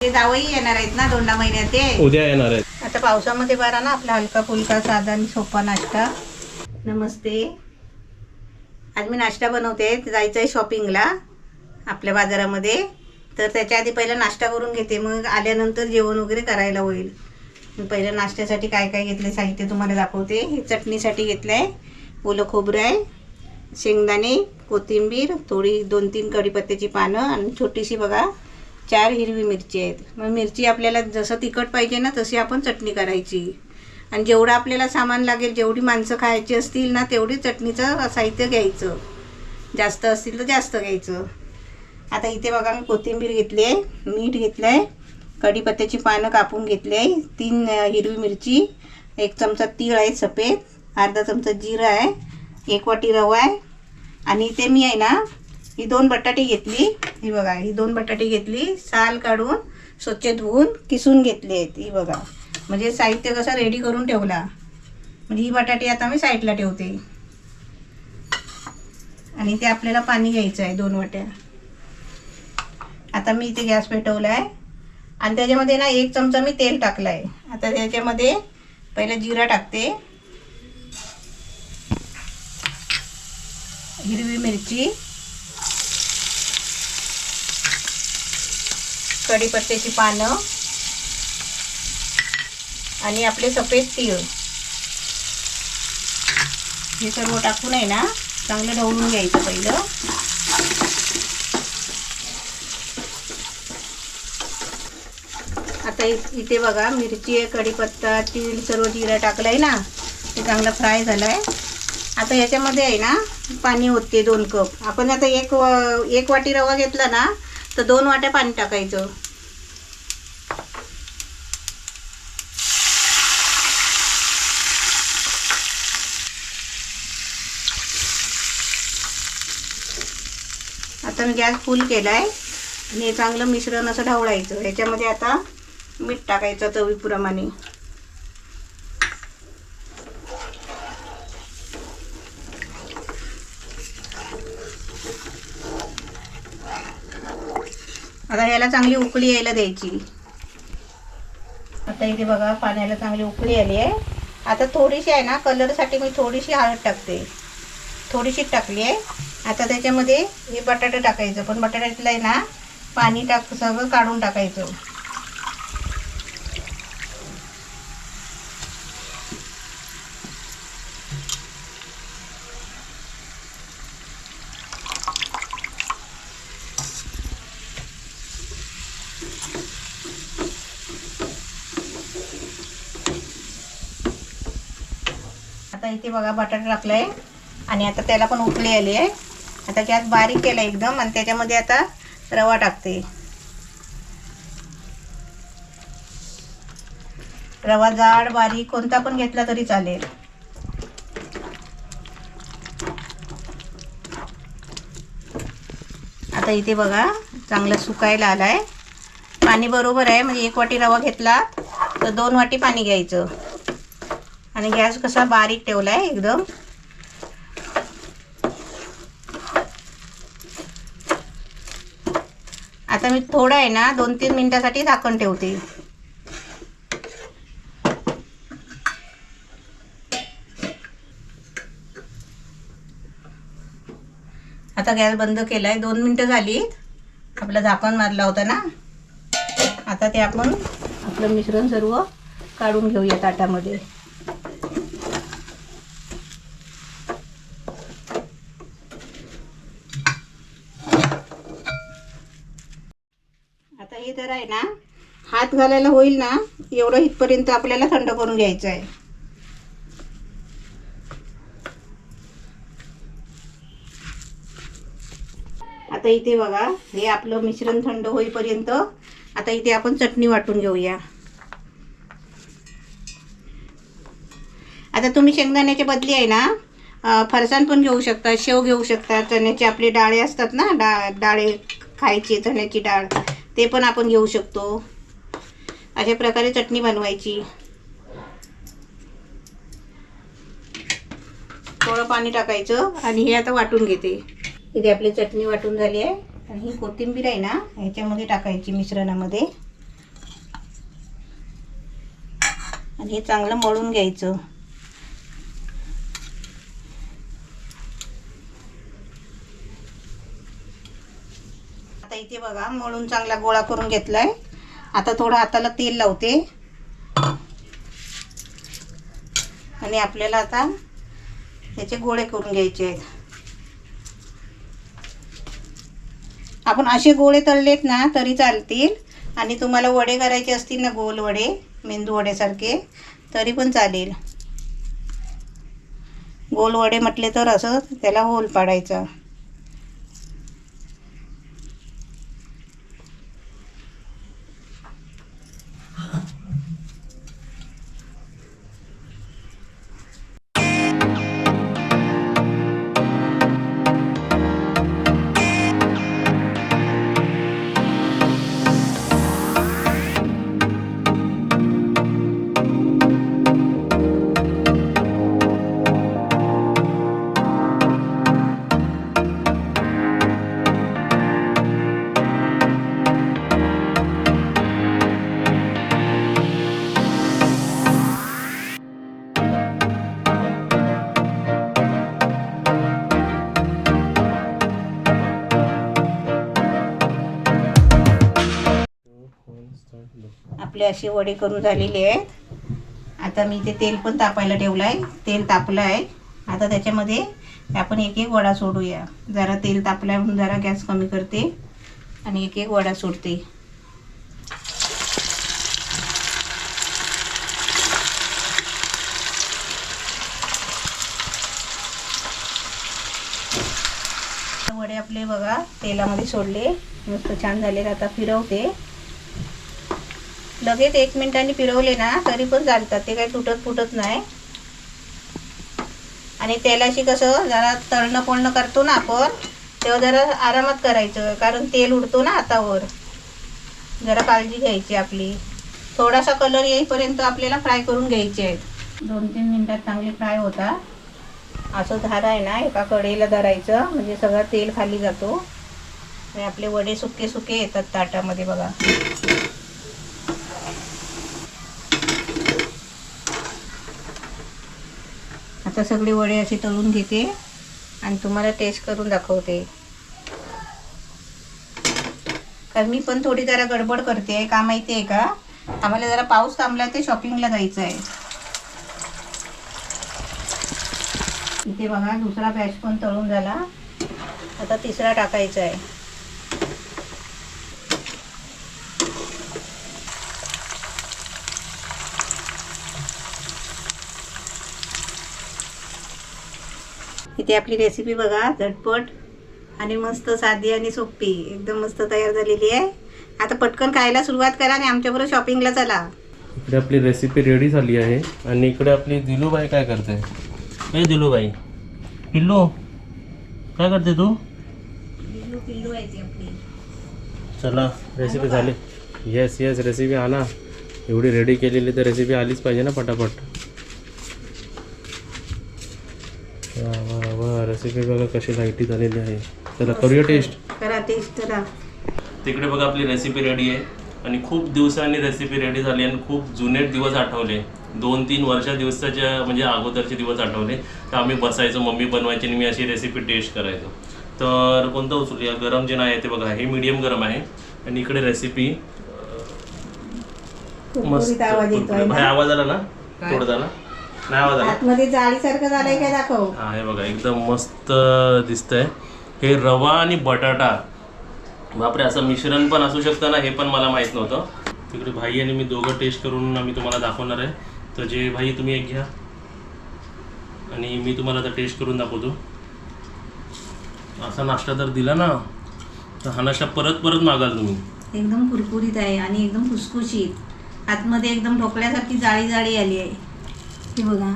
ते जावई येणार आहेत ना 2 महिन्यात, ते उद्या येणार आहेत. आता पावसामध्ये बरा ना आपला हलका फुलका साधा आणि सोपा नाश्ता. नमस्ते. आज मी नाश्ता बनवते. जायचं आहे शॉपिंगला आपल्या बाजारामध्ये, तर त्याच्या आधी पहिला नाश्ता करून घेते, मग आल्यानंतर जेवण वगैरे करायला होईल. पहिलं नाश्त्यासाठी काय काय घेतले साहित्य तुम्हाला दाखवते. हे चटणीसाठी घेतलं आहे, ओलं खोबरं आहे, शेंगदाणे, कोथिंबीर, थोडी 2-3 कढीपत्त्याची पानं आणि छोटीशी बघा 4 हिरवी मिरची आहेत. मग मिरची आपल्याला जसं तिखट पाहिजे ना तशी आपण चटणी करायची, आणि जेवढं आपल्याला सामान लागेल, जेवढी माणसं खायची असतील ना तेवढी चटणीचं साहित्य घ्यायचं, जास्त असतील तर जास्त घ्यायचं. आता इथे बघा मी कोथिंबीर घेतली आहे, मीठ घेतलं आहे, कढीपत्त्याची पानं कापून घेतली आहे, 3 हिरवी मिरची, 1 चमचा तीळ आहे सफेद, अर्धा चमचा जिरं आहे, 1 वाटी रवा आहे, आणि इथे मी आहे ना ही 2 बटाटे घेतली. ही बघा, ही 2 बटाटे घेतली, साल काढून स्वच्छ धुवून किसून घेतले आहेत. ही बघा, म्हणजे साहित्य कसं रेडी करून ठेवला. म्हणजे ही बटाटे आता मी साईडला ठेवते, आणि ते आपल्याला पाणी घ्यायचं आहे 2 वाट्या. आता मी इथे गॅस पेटवला आहे, आणि त्याच्यामध्ये ना 1 चमचा मी तेल टाकलं आहे. आता त्याच्यामध्ये पहिलं जिरा टाकते, हिरवी मिरची, कढीपत्त्याची पानं आणि आपले सफेद तीळ, हे सर्व टाकून आहे ना चांगलं ढवळून घ्यायचं पहिलं. आता इथे बघा मिरची आहे, कढीपत्ता, तीळ, सर्व जिरा टाकलं आहे ना, ते चांगलं फ्राय झालं आहे. आता याच्यामध्ये आहे ना पाणी ओतते 2 कप. आपण आता एक वाटी रवा घेतला ना तर 2 वाट्या पाणी टाकायचं. आता मी गॅस फुल केला आहे, आणि हे चांगलं मिश्रण असं ढवळायचं. याच्यामध्ये आता मीठ टाकायचं चवीप्रमाणे. आता याला चांगली उकळी यायला द्यायची. आता इथे बघा पाण्याला चांगली उकळी आली आहे. आता थोडीशी आहे ना कलरसाठी मी थोडीशी हळद टाकते, थोडीशी टाकली आहे. आता त्याच्यामध्ये हे बटाटे टाकायचं, पण बटाट्यातलं आहे ना पाणी सगळं काढून टाकायचं. आता इथे बघा बटाटा टाकलाय, आणि आता त्याला पण उकळी आली आहे. आता गॅस बारीक केला एकदम, आणि त्याच्यामध्ये आता रवा टाकते. रवा जाड बारीक कोणता पण घेतला तरी चालेल. आता इथे बघा चांगलं सुकायला आलाय. पाणी बरोबर आहे, म्हणजे 1 वाटी रवा घेतला तर 2 वाटी पाणी घ्यायचं, आणि गॅस कसा बारीक ठेवला आहे एकदम. आता मी थोडं आहे ना 2-3 मिनिटासाठी झाकण ठेवते. आता गॅस बंद केलाय, 2 मिनिटं झाली. आपलं झाकण मारला होता ना. आता ते आपण आपलं मिश्रण सर्व काढून घेऊया ताटामध्ये. आता हे जर आहे ना हात घालायला होईल ना एवढं इथपर्यंत आपल्याला थंड करून घ्यायचं आहे. आता इथे बघा हे आपलं मिश्रण थंड होईपर्यंत आता इथे आपण चटणी वाटून घेऊया. आता तुम्ही शेंगदाण्याच्या बदली आहे ना फरसाण पण घेऊ शकता, शेव घेऊ शकता, चण्याची आपली डाळे असतात ना, डाळे खायची चण्याची डाळ, ते पण आपण घेऊ शकतो. अशा प्रकारे चटणी बनवायची. थोडं पाणी टाकायचं, आणि हे आता वाटून घेते. इथे आपली चटणी वाटून झाली आहे, आणि ही कोथिंबीर आहे ना ह्याच्यामध्ये टाकायची मिश्रणामध्ये. आणि हे चांगलं मळून घ्यायचं. आता इथे बघा मळून चांगला गोळा करून घेतलाय. आता थोडं हाताला तेल लावते आणि आपल्याला आता त्याचे गोळे करून घ्यायचे आहेत. आपण असे गोळे तळलेत ना तरी चालतील, आणि तुम्हाला वडे करायचे असतील ना गोल वडे, मेंदू वड्यासारखे, तरी पण चालेल. गोल वडे म्हटले तर असं त्याला होल पाडायचा. आपले असे वडे करून झालेले आहेत. आता मी ते तेल पण तापायला ठेवलं आहे. तेल तापलं आहे. आता त्याच्यामध्ये आपण एक एक वडा सोडूया. जरा तेल तापलं म्हणून जरा गॅस कमी करते आणि एक एक वडा सोडते. वडे आपले बघा तेलामध्ये सोडले, मस्त छान झाले. आता फिरवते. लगेच 1 मिनिटांनी फिरवले ना तरी पण चालतात, ते काही तुटत फुटत नाही. आणि तेलाशी कसं जरा तळणं पळणं करतो ना आपण, तेव्हा जरा आरामात करायचं, कारण तेल उडतो ना हातावर. जरा काळजी घ्यायची आपली. थोडासा कलर येईपर्यंत आपल्याला फ्राय करून घ्यायचे आहेत. 2-3 मिनिटात चांगले फ्राय होता. असं धार आहे ना एका कढईला धरायचं, म्हणजे सगळं तेल खाली जातो आणि आपले वडे सुके सुके येतात ताटामध्ये बघा. आता सगळे वडे असे तळून घेते आणि तुम्हाला टेस्ट करून दाखवते. कारण मी पण थोडी जरा गडबड करते. का माहिती आहे का, आम्हाला जरा पाऊस थांबला ते शॉपिंगला जायचं आहे. इथे बघा दुसरा बॅच पण तळून झाला. आता तिसरा टाकायचा आहे. इथे आपली रेसिपी बघा झटपट आणि मस्त साधी आणि सोपी एकदम मस्त तयार झालेली आहे. आता पटकन खायला सुरुवात करा आणि आमच्याबरोबर शॉपिंगला चला. इकडे आपली रेसिपी रेडी झाली आहे आणि इकडे आपली दिलूबाई काय करते. ए दिलूबाई, पिल्लू काय करते तू? पिल्लू आहे ती आपली. चला रेसिपी झाली. येस येस रेसिपी आणा. एवढी रेडी केलेली तर रेसिपी आलीच पाहिजे ना पटापट. वा वा वा, रेसिपी बघा कशी लाईटी झालेली आहे. चला करूया टेस्ट. करा टेस्ट करा. तिकडे बघा आपली रेसिपी रेडी आहे आणि खूप दिवसांनी रेसिपी रेडी झाली आणि खूप जुने दिवस आठवले. 2-3 दिवसाच्या म्हणजे अगोदरचे दिवस आठवले. तर आम्ही बसायचो, मम्मी बनवायची आणि मी अशी रेसिपी टेस्ट करायचो. तर कोणतं उचलूया? गरम जे नाही आहे ते बघा, हे मीडियम गरम आहे. आणि इकडे रेसिपी मस्त. आवाज आला ना? थोडं झाला नाही आवाज आला? आतमध्ये जाळीसारखं झालंय काय दाखव. हा हे बघा एकदम मस्त दिसतंय. हे रवा आणि बटाटा, बापरे असं मिश्रण पण असू शकतं ना, हे पण मला माहीत नव्हतं. तिकडे भाई आणि मी दोघं टेस्ट करून आम्ही तुम्हाला दाखवणार आहे. तर जे भाई तुम्ही एक घ्या आणि मी तुम्हाला आता टेस्ट करून दाखवतो. असा नाश्ता जर दिला ना तर हा नाश्ता परत परत मागाल तुम्ही. एकदम कुरकुरीत आहे आणि एकदम खुसखुशीत. आतमध्ये एकदम ढोकळ्यासारखी जाळी जाळी आली आहे. हे बघा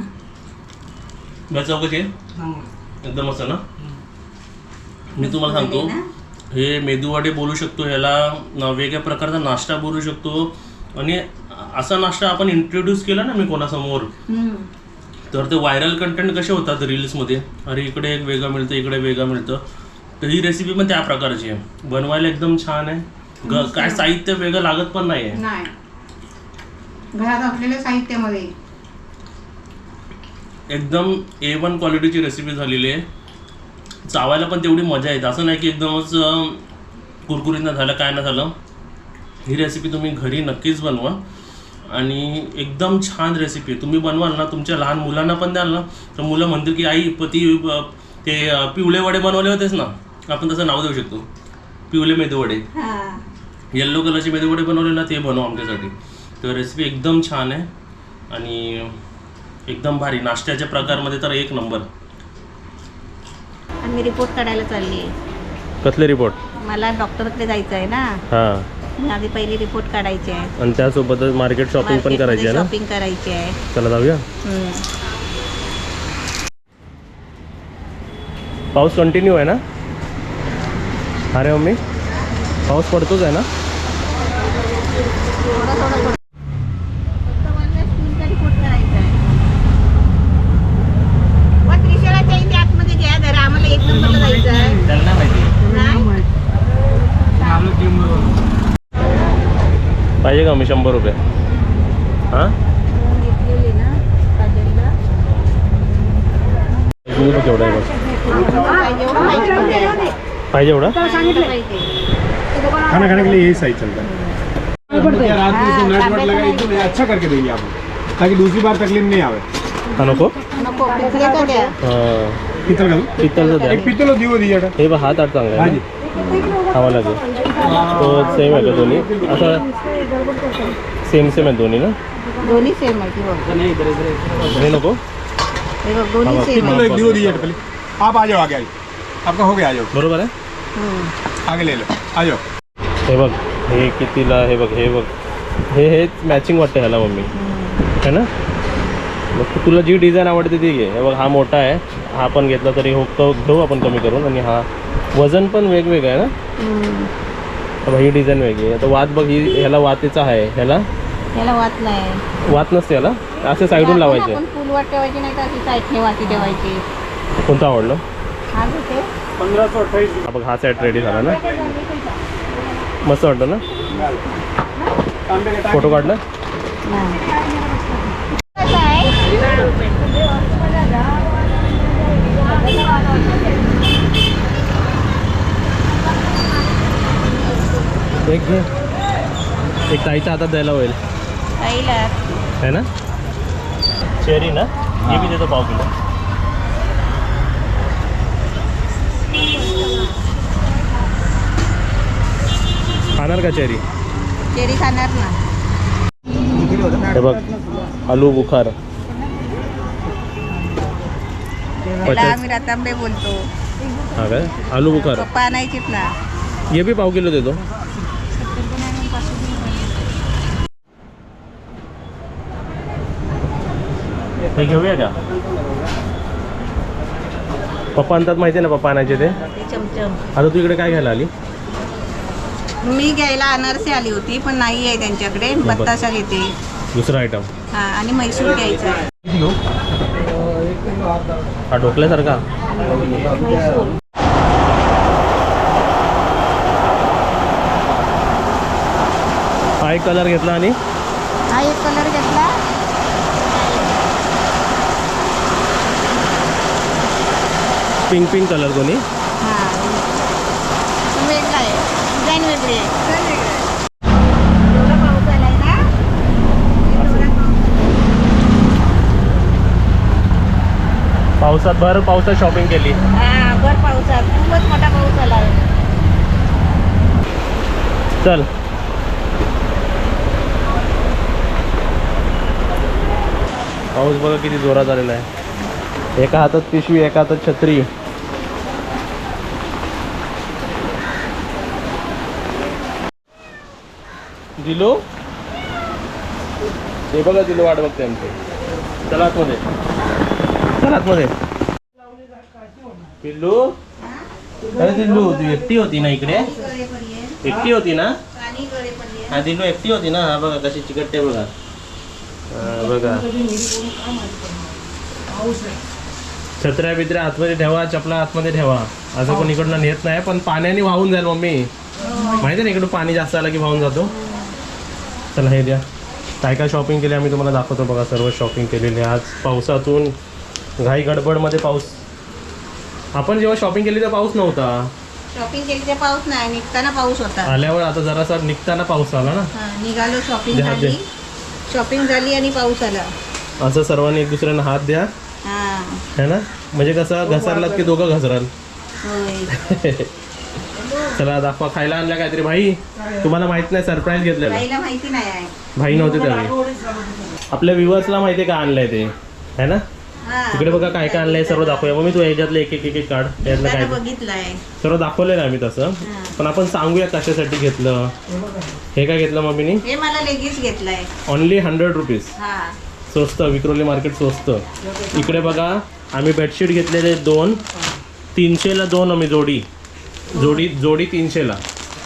चौकशी एकदम असं ना. मी तुम्हाला सांगतो, हे मेदूवडे बोलू शकतो, ह्याला वेगळ्या प्रकारचा नाश्ता बोलू शकतो. आणि असा नाश्ता आपण इंट्रोड्यूस केला ना मी कोणासमोर, तर ते व्हायरल कंटेंट कसे होतात रील्समध्ये, अरे इकडे एक वेगळं मिळतं, इकडे वेगळं मिळतं. तर ही रेसिपी पण त्या प्रकारची आहे. बनवायला एकदम छान आहे. काय साहित्य वेगळं लागत पण नाही आहे. घरात असलेल्या साहित्यामध्ये. एकदम A1 क्वालिटीची रेसिपी झालेली आहे. चावायला पण तेवढी मजा येते, असं नाही की एकदमच कुरकुरीत न झालं काय ना झालं. ही रेसिपी तुम्ही घरी नक्कीच बनवा आणि एकदम छान रेसिपी आहे. तुम्ही बनवाल ना, तुमच्या लहान मुलांना पण द्याल ना, तर मुलं म्हणतील की आई ते पिवळे वडे बनवले होतेस ना, आपण तसं नाव देऊ शकतो, पिवळे मेदूवडे. हां येल्लो कलरचे मेदूवडे बनवले ना, ते बनव आमच्यासाठी. तर रेसिपी एकदम छान आहे आणि एकदम भारी. नाश्त्याच्या प्रकारमध्ये तर एक नंबर. आणि मी रिपोर्ट काढायला चालली आहे. कसले रिपोर्ट? मला डॉक्टरकडे जायचं आहे ना, हां, आधी पहिली रिपोर्ट काढायची आहे. आणि त्यासोबतच मार्केट शॉपिंग पण करायची आहे ना. शॉपिंग करायची आहे. चला जाऊया. पाऊस कंटिन्यू आहे ना? अरे मम्मी, पाऊस पडतोच आहे ना? थोडं थोडं थोडं. फक्त मला स्कूलचा रिपोर्ट करायचा आहे. मग त्रिशूळाच्या इथे आतमध्ये घ्या जरा, आम्हाला 1 नंबरला जायचं आहे. त्याला नाही माहिती. नाही? पाहिजे का मी 100 रुपये? हां, घेतलेली ना काजलला. दूध केवढं आहे बघ. पाहिजे एवढं पाहिजे. पाहिजे एवढं? खाना खाने के लिए यही सही चलता है। रात में इसको नट वट लगा एकदम अच्छा करके देंगे आपको, ताकि दूसरी बार तकलीफ नहीं आवे। हा नको? नको पिकलेचं द्या. हां, पितल का दूं? पित्तलचं द्या. एक पितल दियो दीजिए। हे बघ, हात चांगला हाँ आहे जी। ना? खावा लागेल. तो सेम आहे का दोन्ही? असं सेम आहे दोन्ही ना? दोन्ही सेम आहे की बघ. हे नको? हे बघ दोन्ही हाँ, सेम पितल आहे. एक दियो दीजिए पहले। आप आ जाओ आगे, आइए। आपका हो गया, आ जाओ बरोबर आहे. आगे ले लो, आ जाओ। हे बघ, हे कितीला? हे बघ, हे बघ, हेच मॅचिंग वाटतं ह्याला मम्मी, है ना? मग तुला जी डिझाईन आवडते ती घे. हे बघ, हा मोठा आहे, हा पण घेतला तरी हो, तो घेऊ आपण कमी करून. आणि हा वजन पण वेगवेगळं आहे ना. ही डिझाईन वेगळी आहे. आता वात बघ, ही ह्याला वातीचा आहे, ह्याला याला वात नाही. वात नसते ह्याला, असे साईडून लावायचे. आपण फुल वाट ठेवायची नाही तर अशी साईडने वाटी ठेवायची. कोणतं आवडलं? हा घेते. 1528। हा बघ, हा सेट रेडी झाला ना, मस्त वाटतं ना. फोटो काढला? एक घे, एक ताईच्या हातात द्यायला होईल, है ना? चेरी ना, हे बी देतो 1/2 किलो. खाणार का चेरी? चेरी खाणार ना. हे बघ, आलू बुखार. त्याला आम्ही रतांबे बोलतो. हा काय? आलू बुखार. पप्पा आणायचीत ना. हे बी 1/2 किलो देतो. हे घेऊया का? पप्पा आणतात माहिती आहे ना, पप्पा आणायचे ते. ते चमचम. आता तू इकडे काय घ्यायला आली? मी घ्यायला अनारसे आली होती पण नाही आहे त्यांच्याकडे. बत्ताशा घेते. दुसरा आयटम. हा आणि मैसूर घ्यायचा आहे. हा ढोकल्यासारखा. मैसूर. हा एक कलर घेतला आणि हा एक कलर घेतला. पिंक पिंक कलर कोणी. हा वेगळा आहे, डिझाईन वेगळी आहे. एवढा पाऊस आलाय ना. पावसात भर पावसात शॉपिंग केली. हा भर पावसात खूपच मोठा पाऊस आलाय. चल, पाऊस बघा किती जोरात आलेला आहे. एका हातात पिशवी, एका हातात छत्री. दिलो, हे बघा दिलो वाट बघते आमचे. चला आतमध्ये, चला आतमध्ये. पिल्लू, अरे दिल्लू, तू एकटी होती ना इकडे? एकटी होती ना? हा दिल्लू एकटी होती ना. हा बघा कशी चिकटते बघा. बघा, छत्र्या बित्र्या आतमध्ये ठेवा, चपला आतमध्ये ठेवा. असं पण इकडनं नेत नाही, पण पाण्याने वाहून जाईल मम्मी. माहिती आहे ना, इकडं पाणी जास्त आलं की वाहून जातो. चला हे द्या. काय काय शॉपिंग केली आम्ही तुम्हाला दाखवतो बघा. सर्व शॉपिंग केलेली आहे. आज पावसातून घाई गडबडमध्ये पाऊस. आपण जेव्हा शॉपिंग केली तेव्हा पाऊस नव्हता. शॉपिंग केली तर पाऊस नाही, निघताना पाऊस होता. आल्यावर आता जरासा निघताना पाऊस आला ना. हा, निघालो, शॉपिंग द्या, झाली. शॉपिंग झाली आणि पाऊस आला. असं सर्वांनी एक दुसऱ्यांना हात द्या, हा है ना. म्हणजे कसं घसरलात की दोघं घसराल. होय. चला दाखवा. खायला आणल्या काहीतरी भाई. तुम्हाला माहित नाही, सरप्राईज घेतलेला. ताईला माहिती नाही आहे. भाई नव्हते त्यावेळी. आपल्या व्ह्युअर्सला माहिती आहे का आणलंय ते, है ना. हा, इकडे बघा काय काय आणलंय सर्व दाखवूया. मग मी तू याच्यातलं एक एक एक काढ. यातलं त्याला काय बघितलंय. सर्व दाखवलेलं आम्ही तसं. हा. पण आपण सांगूया कशासाठी घेतलं. हे काय घेतलं मम्मीनी. हे मला लेगीच घेतलंय. Only 100 rupees. हा, स्वस्त. विक्रोली मार्केट स्वस्त. इकडे बघा आम्ही बेडशीट घेतलेले 2. 300ला 2 आम्ही जोडी 300ला.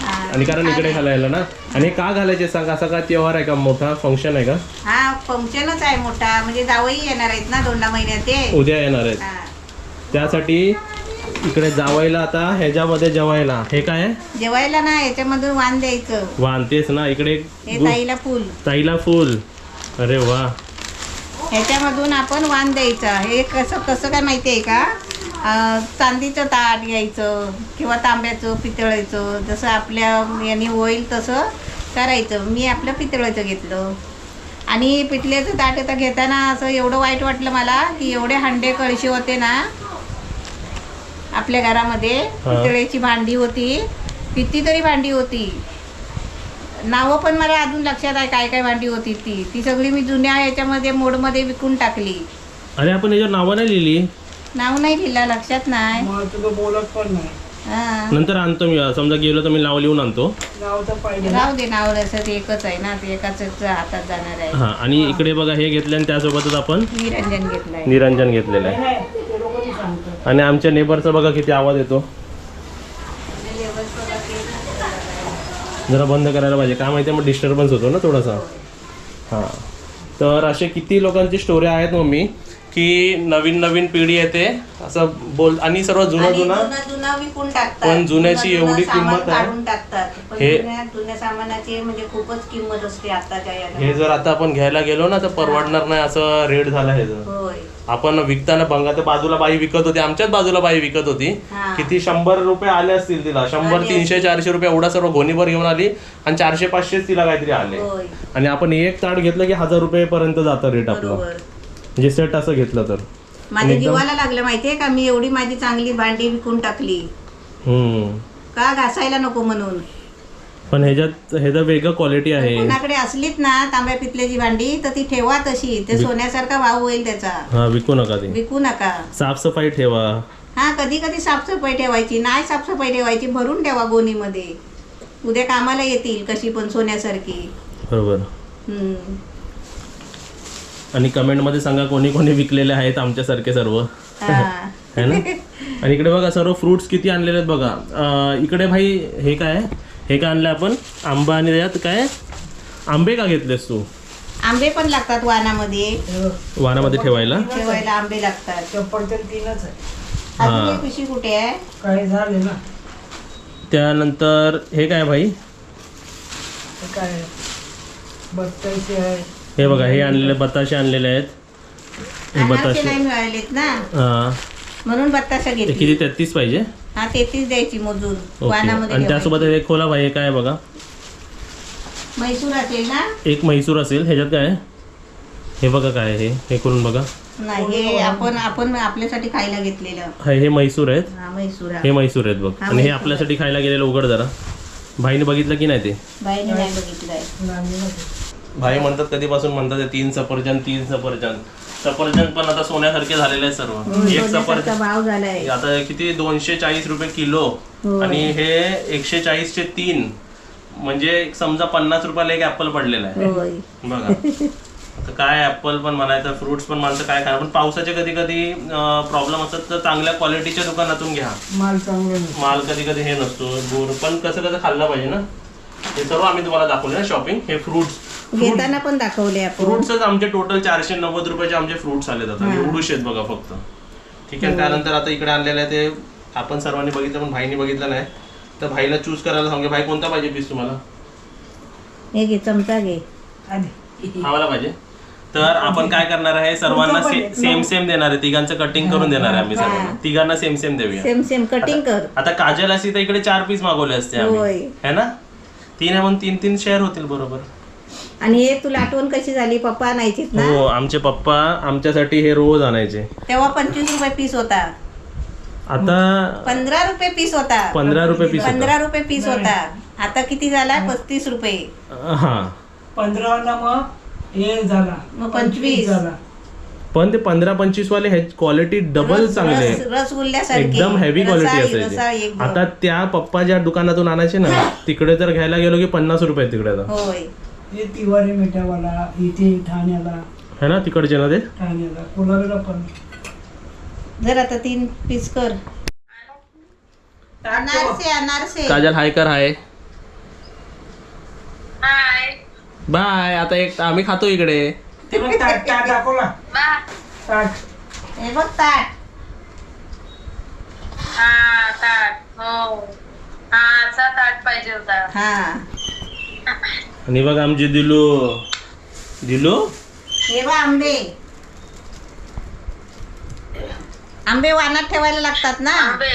हा. आणि कारण इकडे घालायला ना. आणि का घालायचे सांग. असा का त्योहार आहे का, मोठा फंक्शन आहे का. हा, फंक्शनच आहे मोठा. म्हणजे जावई येणार आहेत ना 2 महिन्यात ते. उद्या येणार आहेत. हा. त्यासाठी इकडे जावायला आता ह्याच्यामध्ये जेवायला. हे काय आहे. जेवायला ना याच्यामधून वाण द्यायचं. वाण तेच ना. इकडे हे ताईला फुल. ताईला फुल. अरे वा. ह्याच्यामधून आपण वाण द्यायचं. हे कसं कसं काय माहिती आहे का. चांदीचं ताट घ्यायचं किंवा तांब्याचं, पितळेचं, जसं आपल्या याने होईल तसं करायचं. मी आपलं पितळेचं घेतलं. आणि पितळेचं ताट आता घेताना असं एवढं वाईट वाटलं मला की एवढे हांडे कळशी होते ना आपल्या घरामध्ये. पितळेची भांडी होती, कितीतरी भांडी होती. नावं पण मला अजून लक्षात आहे काय काय भांडी होती. ती सगळी मी जुन्या याच्यामध्ये मोडमध्ये विकून टाकली. अरे आपण याच्यावर नावं नाही लिहिली. नाव नाही लिहिलं, लक्षात नाही. बोलत पण नाही. हा. नंतर आणतो मी. समजा गेलो तर मी नाव लिहून आणतो. नाव तर पाहिजे. राहू दे, नाव असं ते एकच आहे ना, ते एकाच हातात जाणार आहे. हा. आणि इकडे बघा हे घेतले आणि त्यासोबतच आपण निरंजन घेतलंय. निरंजन घेतलेलं आहे. नाही, ते लोक नाही सांगतात. आणि आमच्या नेबरचा बघा किती आवाज येतो. जरा बंद करायला पाहिजे. काय माहिती मग डिस्टर्बन्स होतो ना थोडासा. हां. तर असे किती लोकांची स्टोरी आहेत मम्मी की नवीन नवीन पिढी येते असं बोल. आणि सर्व जुनं आणि जुनं जुनं विकून टाकतात. पण जुन्याची जुनं एवढी सामान किंमत आहे. काढून टाकतात. पण हे- जुन्या सामानाची म्हणजे खूपच किंमत असते आताच्या याला. हे जर आता आपण घ्यायला गेलो ना तर परवडणार नाही असं रेट झाला हे जर. होय. आपण विकताना बघा तर बाजूला बाई विकत होती. आमच्याच बाजूला बाई विकत होती. हा. किती 100 रुपये आले असतील तिला. 100, 300, 400 रुपये एवढा सर्व गोणीभर घेऊन आली. आणि 400, 500 तिला काहीतरी आले. होय, आणि आपण एक ताट घेतलं की 1000 रुपये पर्यंत जातं रेट आपलं. बरोबर. म्हणजे सेट असं घेतलं तर. माझ्या जीवाला लागलं माहितीये का. मी एवढी माझी चांगली भांडी विकून टाकली. का घासायला नको म्हणून. पण ह्याचं वेगळं क्वालिटी आहे. कोणाकडे असलीत ना तांब्या पितल्याची भांडी तर ती ठेवा तशी. ते सोन्यासारखा भाव होईल त्याचा. हा. विकू नका ते. विकू नका. साफसफाई ठेवा. हा, कधी कधी साफसफाई ठेवायची. नाही साफसफाई ठेवायची, भरून ठेवा गोणीमध्ये. उद्या कामाला येतील कशी पण सोन्यासारखी. बरोबर. हम्म. आणि कमेंटमध्ये सांगा कोणी कोणी विकलेले आहेत आमच्यासारखे सर्व. हा. है ना. आणि इकडे बघा सर्व फ्रुट्स किती आणलेले आहेत बघा. इकडे भाई हे काय हे काय आणलं आपण. आंबा. आणि त्याच्यात काय आंबे का घेतलेस तू. आंबे पण लागतात वाणामध्ये. वाणामध्ये ठेवायला. ठेवायला आंबे लागतात. चप्पल तर 3च आहे. अजून एक पिशवी कुठे आहे. काही झाले ना. त्यानंतर हे काय भाई. ते काय बत्ताशे आहे. हे बघा हे आणलेले बताशे आणलेले आहेत. हे अनारसे बताशे. नाही मिळालेत ना हा. म्हणून बत्ताशा ते घेतली. किती 33 पाहिजे. हा, 33 द्यायची मोजून. ओके. वाणामध्ये आणि त्यासोबत ठेवायची. हे खोला भाई हे काय बघा. म्हैसूर असेल ना. एक म्हैसूर असेल. ह्याच्यात काय हे बघा काय हे करून बघा. नाही, हे आपण आपल्यासाठी खायला घेतलेलं. हे म्हैसूर आहेत. हा, म्हैसूर. हे म्हैसूर आहेत बघ. हा, आणि हे म्हैसूर आपल्यासाठी खायला गेलेलं उघड जरा. भाईने बघितलं की नाही ते. बाईने नाही बघितलंय. भाई म्हणतात कधीपासून म्हणतात 3 सफरचंद 3 सफरचंद. सफरचंद पण आता सोन्यासारखे झालेले आहेत सर्व. एक सोन्यासारखा सफरचंद भाव झालाय. आता किती 240 रुपये किलो. होय. आणि हे 140चे 3. म्हणजे समजा 50 रुपयाला एक ऍपल पडलेला आहे. होय. बघा. आता काय ऍपल पण म्हणायचं, फ्रुट्स पण माणसं काय खाणार. पण पावसाचे कधी कधी प्रॉब्लेम असतात तर चांगल्या क्वालिटीच्या दुकानातून घ्या. माल चांगले नाही. माल कधी कधी हे नसतो गोड. पण कसं कसं खाल्लं पाहिजे ना. हे सर्व आम्ही तुम्हाला दाखवले ना शॉपिंग. हे फ्रुट्स घेताना पण दाखवले आपण. फ्रुट्सच आमचे टोटल 490 रुपयाचे आमचे फ्रुट्स आले जातात. एवढूच आहेत बघा फक्त. ठीक आहे. त्यानंतर आता इकडे आणलेलं आहे ते आपण सर्वांनी बघितलं पण भाईनी बघितलं नाही. तर भाईला चूज करायला सांगे. भाई कोणता पाहिजे पीस तुम्हाला. हे घे, चमचा घे. आधी खावायला पाहिजे. तर आपण काय करणार आहे, सर्वांना सेम सेम देणार आहे. तिघांचं कटिंग करून देणार आहे आम्ही सर्वांना. तिघांना सेम सेम देऊया. सेम सेम कटिंग कर. आता काजल असती तर इकडे 4 पीस मागवले असते होय. आम्ही, है ना. 3 आहे म्हणून 3 शेअर होतील बरोबर. आणि हे तुला आठवण कशी झाली, पप्पा आणायचीत ना. हो, आमचे पप्पा आमच्यासाठी हे रोज आणायचे. तेव्हा 25 रुपये पीस होता. आता 15 रुपये पीस होता. 15 रुपये पीस 15 रुपये पीस होता. आता किती झाला, 35 रुपये. हा. 15 ना मग हे झाला मग 25 झाला. पण ते 15-25 वाले हे क्वालिटी डबल चांगले, रसगुल्ल्यासारखे एकदम हेवी क्वालिटी असायची. एकदम. आता त्या पप्पा ज्या दुकानातून आणायचे ना, तिकडे जर घ्यायला गेलो की 50 रुपये तिकडे आता. होय. हे तिवारी मिठावाला इथे ठाण्याला, है ना, तिकडचे ना ते. ठाण्याला कोलारला पण. जर आता 3 पीस कर. अनारसे अनारसे. काजल हाय कर. Hi bye. आता एक आम्ही खातो इकडे. ते बघ ताट दाखवला. ताट. हे बघ ताट. ताट पाहिजे होता. हा. आणि बघ आमची दिलू. हे बघ आंबे. आंबे वानात ठेवायला लागतात ना. आंबे